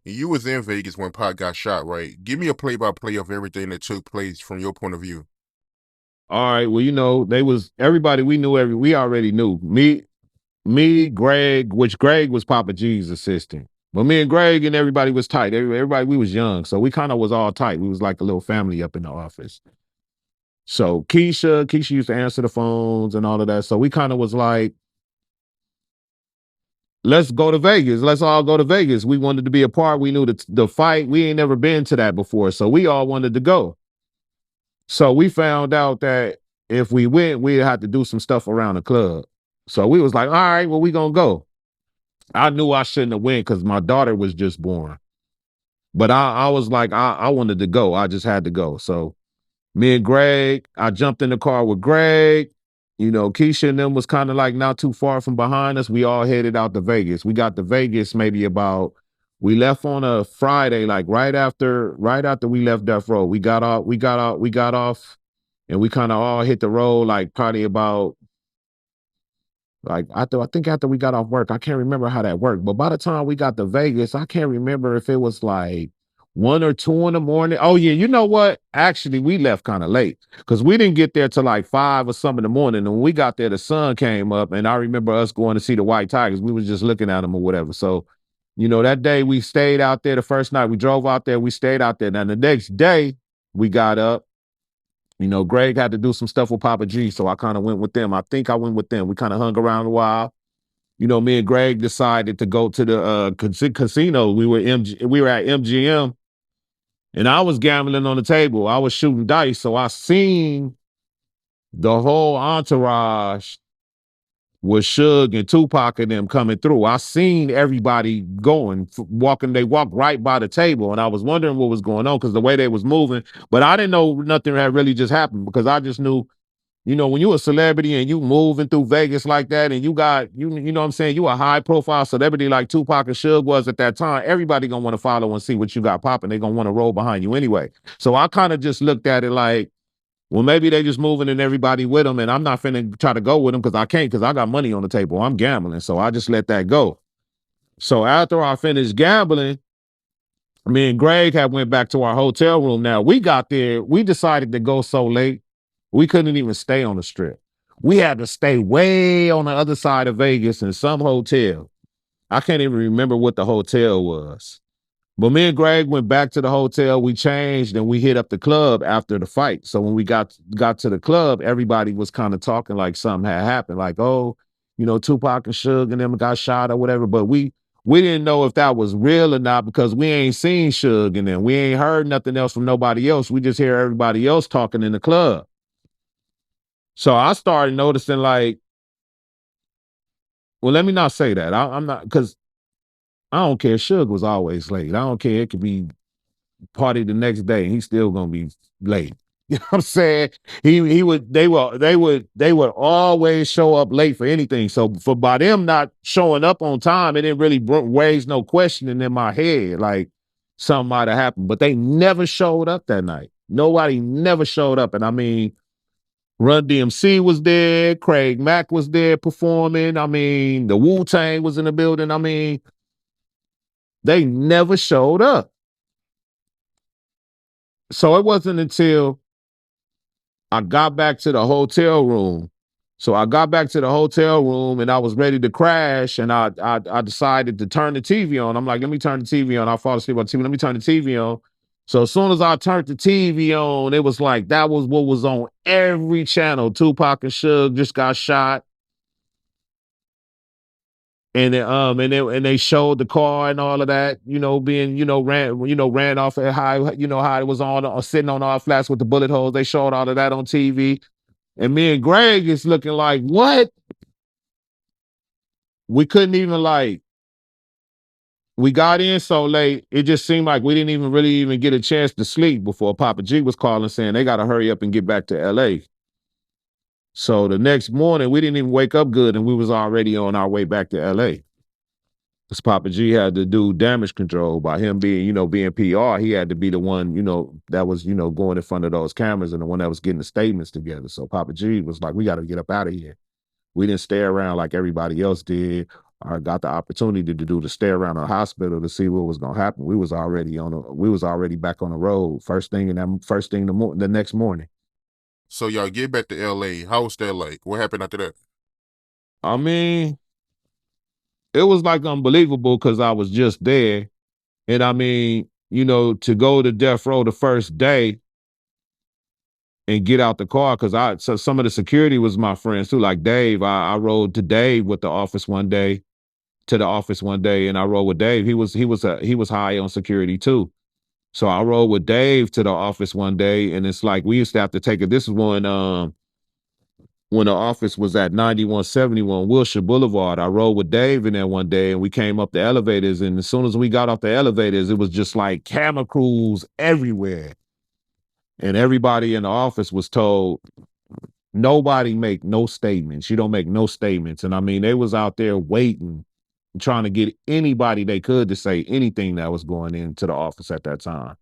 You was in Vegas when Pac got shot, right? Give me a play-by-play of everything that took place from your point of view. All right. Well, they was everybody we knew we already knew. Me, Greg, which Greg was Papa G's assistant. But me and Greg and everybody was tight. Everybody, we was young. So we kind of was all tight. We was like a little family up in the office. So Keisha used to answer the phones and all of that. So we kind of was like, let's go to Vegas. Let's all go to Vegas. We wanted to be a part. We knew the fight. We ain't never been to that before. So we all wanted to go. So we found out that if we went, we'd have to do some stuff around the club. So we was like, all right, well, we gonna go. I knew I shouldn't have went because my daughter was just born. But I was like, I wanted to go. I just had to go. So me and Greg, I jumped in the car with Greg. Keisha and them was kind of like not too far from behind us. We all headed out to Vegas. We got to Vegas we left on a Friday, like right after we left Death Row. We got off, and we kind of all hit the road like probably about like I think after we got off work. I can't remember how that worked, but by the time we got to Vegas, I can't remember if it was like 1 or 2 in the morning. Oh yeah, you know what? Actually, we left kind of late because we didn't get there till like 5 or something in the morning. And when we got there, the sun came up, and I remember us going to see the White Tigers. We was just looking at them or whatever. So, that day we stayed out there. The first night we drove out there, we stayed out there. Now the next day we got up. Greg had to do some stuff with Papa G, so I kind of went with them. I think I went with them. We kind of hung around a while. Me and Greg decided to go to the casino. We were at MGM, and I was gambling on the table. I was shooting dice, so I seen the whole entourage with Suge and Tupac and them coming through. I seen everybody walking. They walked right by the table, and I was wondering what was going on because the way they was moving. But I didn't know nothing had really just happened because I just knew, when you a celebrity and you moving through Vegas like that, and you got you know what I'm saying, you a high profile celebrity like Tupac and Suge was at that time. Everybody gonna want to follow and see what you got popping. They gonna want to roll behind you anyway. So I kind of just looked at it like, well, maybe they just moving and everybody with them, and I'm not finna try to go with them because I can't because I got money on the table. I'm gambling, so I just let that go. So after I finished gambling, me and Greg had went back to our hotel room. Now we got there, we decided to go so late, we couldn't even stay on the strip. We had to stay way on the other side of Vegas in some hotel. I can't even remember what the hotel was. But me and Greg went back to the hotel. We changed and we hit up the club after the fight. So when we got to the club, everybody was kind of talking like something had happened, like, oh, Tupac and Suge and them got shot or whatever. But we didn't know if that was real or not because we ain't seen Suge and them. We ain't heard nothing else from nobody else. We just hear everybody else talking in the club. So I started noticing like, well, let me not say that. I'm not because I don't care. Suge was always late. I don't care. It could be party the next day and he's still gonna be late. You know what I'm saying? He would they would always show up late for anything. So for by them not showing up on time, it didn't really raise no questioning in my head like something might have happened. But they never showed up that night. Nobody never showed up. And I mean, Run DMC was there, Craig Mack was there performing. I mean, the Wu-Tang was in the building. I mean, they never showed up. So it wasn't until I got back to the hotel room. So I got back to the hotel room and I was ready to crash. And I decided to turn the TV on. I'm like, let me turn the TV on. I fall asleep on the TV. Let me turn the TV on. So as soon as I turned the TV on, it was like that was what was on every channel. Tupac and Suge just got shot. And they showed the car and all of that, being, ran off at high, how it was on sitting on all flats with the bullet holes. They showed all of that on TV. And me and Greg is looking like, what? We couldn't even we got in so late, it just seemed like we didn't even really even get a chance to sleep before Papa G was calling saying they got to hurry up and get back to LA. So the next morning, we didn't even wake up good and we was already on our way back to LA. Because Papa G had to do damage control by him being PR. He had to be the one, that was, going in front of those cameras and the one that was getting the statements together. So Papa G was like, we got to get up out of here. We didn't stay around like everybody else did. I got the opportunity to do the stay around the hospital to see what was gonna happen. We was already back on the road first thing the next morning. So y'all get back to LA. How was that like? What happened after that? I mean, it was like unbelievable because I was just there. And I mean, to go to death row the first day and get out the car because so some of the security was my friends too, like Dave. I rode to Dave with the office one day to the office one day, and I rode with Dave. He was high on security too. So I rode with Dave to the office one day, and it's like we used to have to take it. This is when the office was at 9171 Wilshire Boulevard. I rode with Dave in there one day, and we came up the elevators, and as soon as we got off the elevators, it was just like camera crews everywhere. And everybody in the office was told, nobody make no statements. You don't make no statements. And I mean, they was out there waiting, trying to get anybody they could to say anything that was going into the office at that time.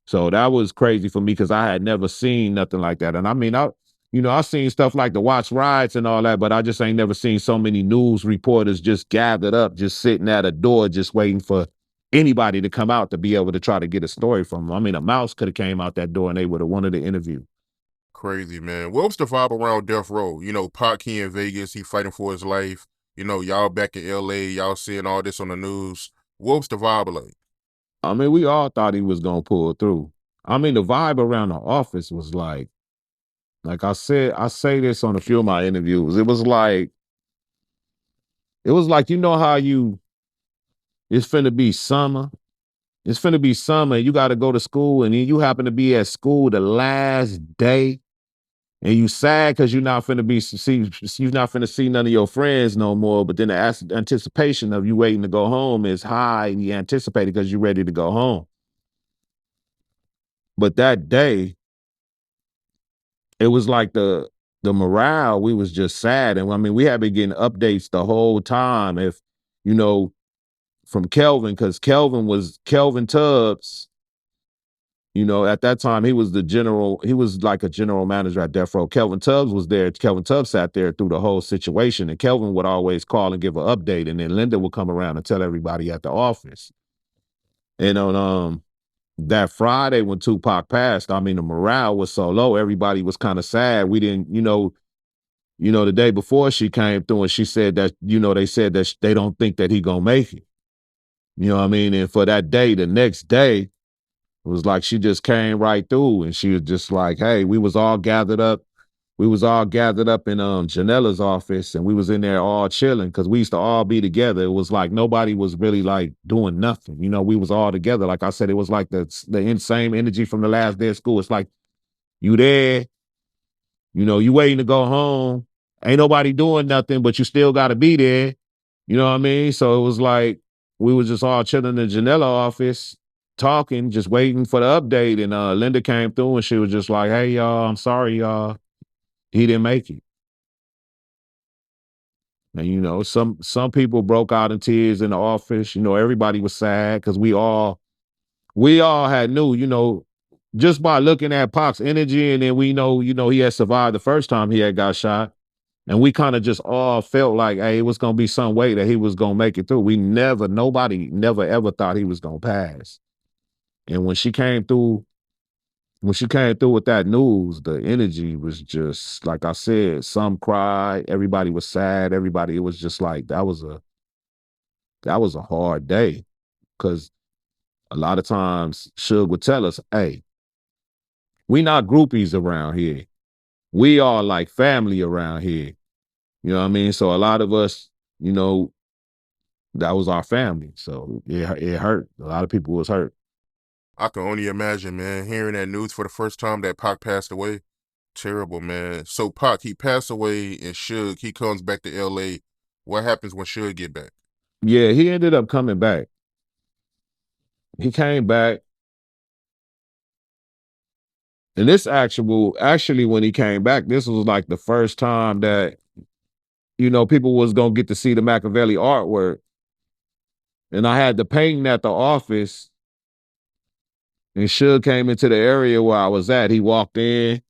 So that was crazy for me because I had never seen nothing like that. And I mean, I seen stuff like the watch riots and all that, but I just ain't never seen so many news reporters just gathered up, just sitting at a door, just waiting for anybody to come out to be able to try to get a story from them. I mean, a mouse could have came out that door and they would have wanted to interview. Crazy, man. What was the vibe around death row? Pac, he in Vegas, he fighting for his life. Y'all back in LA, y'all seeing all this on the news. What was the vibe like? I mean, we all thought he was gonna pull through. I mean, the vibe around the office was like I say this on a few of my interviews. It was like how it's finna be summer. It's finna be summer. You got to go to school, and then you happen to be at school the last day, and you sad because you're not finna see none of your friends no more. But then the anticipation of you waiting to go home is high, and you anticipate it because you're ready to go home. But that day, it was like the morale. We was just sad, and I mean, we had been getting updates the whole time. If you know from Kelvin, because Kelvin Tubbs. At that time, he was he was like a general manager at Death Row. Kelvin Tubbs was there. Kelvin Tubbs sat there through the whole situation, and Kelvin would always call and give an update, and then Linda would come around and tell everybody at the office. And on that Friday when Tupac passed, I mean, the morale was so low, everybody was kind of sad. We didn't, the day before she came through and she said that, they said that they don't think that he gonna make it. You know what I mean? And for that day, the next day, it was like she just came right through and she was just like, hey, we was all gathered up. We was all gathered up in Janella's office and we was in there all chilling because we used to all be together. It was like nobody was really like doing nothing. We was all together. Like I said, it was like the same energy from the last day of school. It's like you there, you waiting to go home. Ain't nobody doing nothing, but you still got to be there. You know what I mean? So it was like we was just all chilling in the Janella office, talking, just waiting for the update. And Linda came through and she was just like, hey, y'all, I'm sorry, y'all. He didn't make it. And, some people broke out in tears in the office. Everybody was sad because we all had knew, just by looking at Pac's energy, and then we know, he had survived the first time he had got shot. And we kind of just all felt like, hey, it was going to be some way that he was going to make it through. Nobody never ever thought he was going to pass. And when she came through with that news, the energy was just, like I said, some cried, everybody was sad, it was just like, that was a hard day. Cause a lot of times Suge would tell us, hey, we not groupies around here. We are like family around here. You know what I mean? So a lot of us, that was our family. So it hurt. A lot of people was hurt. I can only imagine, man, hearing that news for the first time that Pac passed away. Terrible, man. So Pac, he passed away and Suge, he comes back to LA. What happens when Suge get back? Yeah, he ended up coming back. He came back. And actually, when he came back, this was like the first time that, people was gonna get to see the Machiavelli artwork. And I had the painting at the office. And Suge came into the area where I was at. He walked in.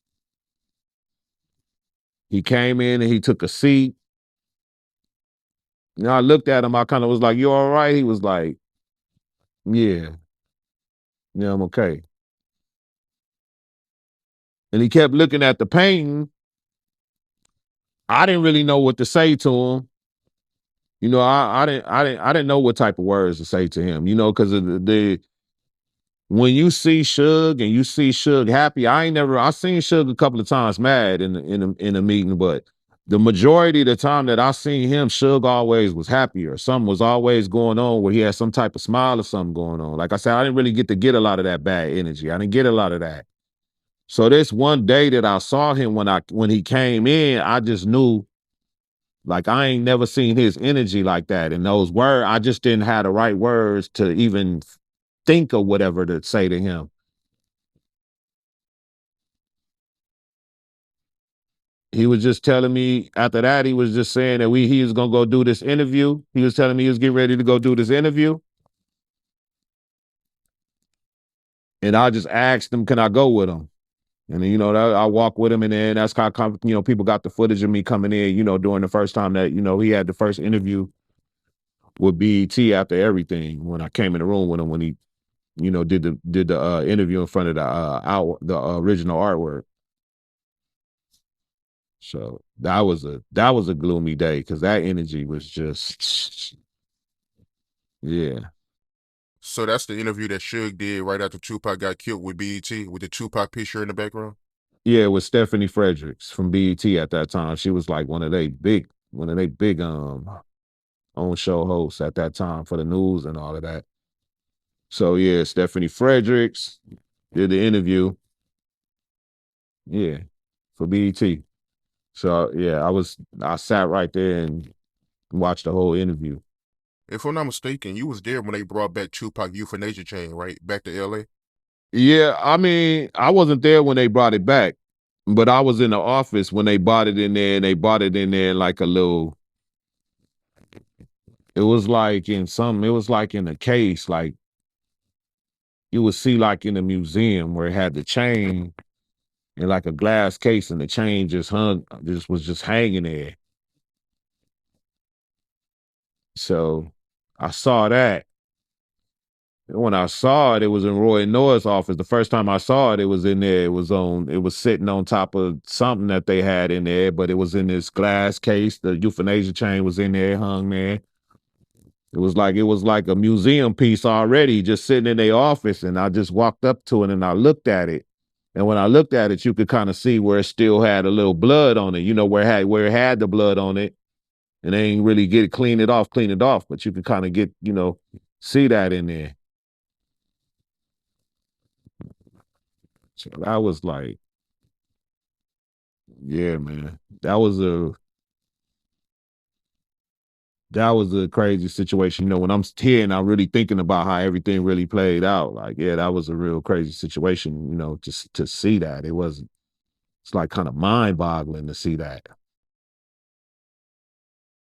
He came in and he took a seat. I looked at him. I kind of was like, "You all right?" He was like, "Yeah, yeah, I'm okay." And he kept looking at the painting. I didn't really know what to say to him. I didn't know what type of words to say to him. Because of the when you see Suge and you see Suge happy, I seen Suge a couple of times mad in a meeting, but the majority of the time that I seen him, Suge always was happy or something was always going on where he had some type of smile or something going on. Like I said, I didn't really get a lot of that bad energy. I didn't get a lot of that. So this one day that I saw him when he came in, I just knew like I ain't never seen his energy like that. And those words, I just didn't have the right words to even think of whatever to say to him. He was just telling me after that, he was just saying that he was gonna go do this interview. He was telling me he was getting ready to go do this interview. And I just asked him, can I go with him? And then, I walk with him, and then that's how people got the footage of me coming in, during the first time that, he had the first interview with BET after everything. When I came in the room with him, when he, did the interview in front of the original artwork. So that was a gloomy day because that energy was just yeah. So that's the interview that Suge did right after Tupac got killed with BET with the Tupac picture in the background. Yeah, with Stephanie Fredericks from BET at that time. She was like one of they big on show hosts at that time for the news and all of that. So yeah, Stephanie Fredericks did the interview. Yeah, for BET. So yeah, I sat right there and watched the whole interview. If I'm not mistaken, you was there when they brought back Tupac Euthanasia chain, right? Back to LA. Yeah, I mean, I wasn't there when they brought it back, but I was in the office when they bought it in there, and they bought it in there like a little. It was like in a case, like you would see like in a museum where it had the chain in like a glass case, and the chain just hanging there. So I saw that. And when I saw it, it was in Roy Noah's office. The first time I saw it, it was in there. It was sitting on top of something that they had in there, but it was in this glass case. The euthanasia chain was in there, hung there. It was like a museum piece already, just sitting in their office. And I just walked up to it and I looked at it. And when I looked at it, you could kind of see where it still had a little blood on it, where it had the blood on it. And they ain't really get it, clean it off, but you could kind of see that in there. So that was like, yeah, man. That was a crazy situation. When I'm here and I'm really thinking about how everything really played out, like, yeah, that was a real crazy situation, just to see that. It's like kind of mind boggling to see that.